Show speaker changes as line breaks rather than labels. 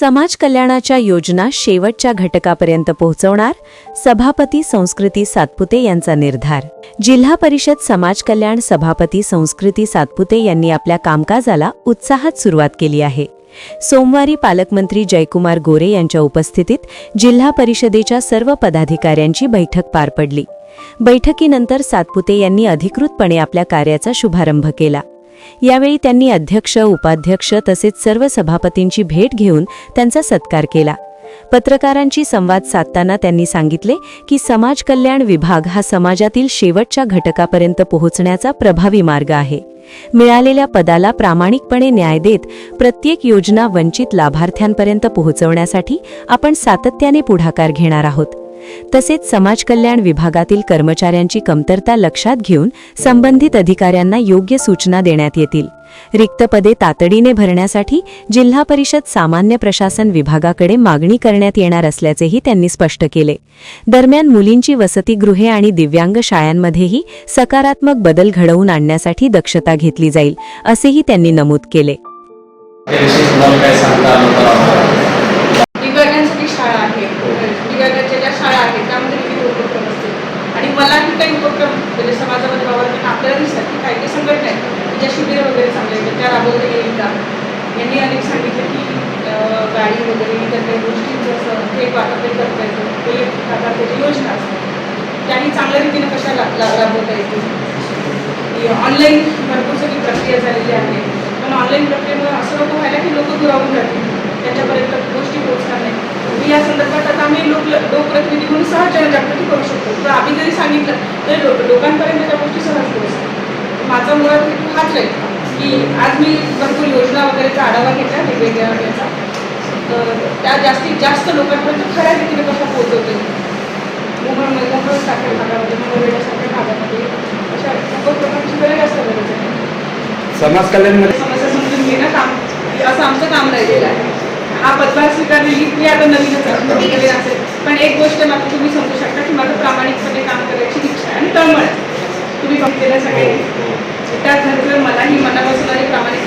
समाज कल्याणाच्या योजना शेवटच्या घटकापर्यंत पोहोचवणार, सभापती संस्कृती सातपुते यांचा निर्धार। जिल्हा परिषद समाज कल्याण सभापती संस्कृती सातपुते यांनी आपल्या कामकाजाला उत्साहात सुरुवात केली आहे। सोमवारी पालकमंत्री जयकुमार गोरे यांच्या उपस्थितीत जिल्हा परिषदेच्या सर्व पदाधिकाऱ्यांची बैठक पार पडली। बैठकीनंतर सातपुते यांनी अधिकृतपणे आपल्या कार्याचा शुभारंभ केला। यावेळी त्यांनी अध्यक्ष, उपाध्यक्ष तसेच सर्व सभापतींची भेट घेऊन त्यांचा सत्कार केला। पत्रकारांशी संवाद साधताना त्यांनी सांगितले की समाज कल्याण विभाग हा समाजातील शेवटच्या घटकापर्यंत पोहोचण्याचा प्रभावी मार्ग आहे। मिळालेल्या पदाला प्रामाणिकपणे न्याय देत प्रत्येक योजना वंचित लाभार्थ्यांपर्यंत पोहोचवण्यासाठी आपण सातत्याने पुढाकार घेणार आहोत। तसेच समाज कल्याण विभागातील कर्मचाऱ्यांची कमतरता लक्षात घेऊन संबंधित अधिकाऱ्यांना योग्य सूचना देण्यात येतील। रिक्त पदे तातडीने भरण्यासाठी जिल्हा परिषद सामान्य प्रशासन विभागाकडे मागणी करण्यात येणार असल्याचेही त्यांनी स्पष्ट केले। दरम्यान मुलींची वसतिगृहे आणि दिव्यांग शाळांमध्येही सकारात्मक बदल घडवून आणण्यासाठी दक्षता घेतली जाईल, असेही त्यांनी नमूद केले।
शाळा आहे, दिव्यांगांच्या ज्या शाळा आहेत त्यामध्ये विविध उपक्रम असतील आणि मलाही काही उपक्रम म्हणजे समाजामध्ये वावरताना आपल्याला दिसतात की काही संघटना आहेत ज्या शिबिर वगैरे चांगले आहेत त्या राबवता येईल का। यांनी अनेक सांगितलं की गाडी वगैरे इतर काही गोष्टींचं असं थेट वाटप करता येतं, ते एक प्रकारची योजना असते, त्याही चांगल्या रीतीने कशा राबवता येतील। ऑनलाईन भरपूर सगळी प्रक्रिया झालेली आहे, पण ऑनलाईन प्रक्रियेमुळे असं नको व्हायला की लोक दुरावून जातील, त्यांच्यापर्यंत गोष्टी पोहोचणार नाही। या संदर्भात आता आम्ही लोकप्रतिनिधी म्हणून सहज जनजागृती करू शकतो, तर आम्ही जरी सांगितलं तरी लोकांपर्यंत त्या गोष्टी सहज पोहोचतात। माझा मुळात हेतू हाच आहे की आज मी भरपूर योजना वगैरेचा आढावा घेतला वेगवेगळ्या याचा, तर त्या जास्तीत जास्त लोकांपर्यंत खऱ्या रीतीने कशा पोहोचवते। मुंबई साखर भागामध्ये, मुंबई साखर भागामध्ये अशा उपक्रमांची गरज जास्त गरज आहे।
समाज कल्याणमध्ये
समस्या समजून घेणं काम असं आमचं काम राहिलेलं आहे। हा पदभार स्वीकारलेली मी आता नवीनच असेल, पण एक गोष्ट मात्र तुम्ही समजू शकता की माझं प्रामाणिकपणे काम करायची इच्छा आहे आणि तळमळ आहे। तुम्ही बघितलेलं सगळे त्याच नंतर मलाही मनापासून आणि प्रामाणिक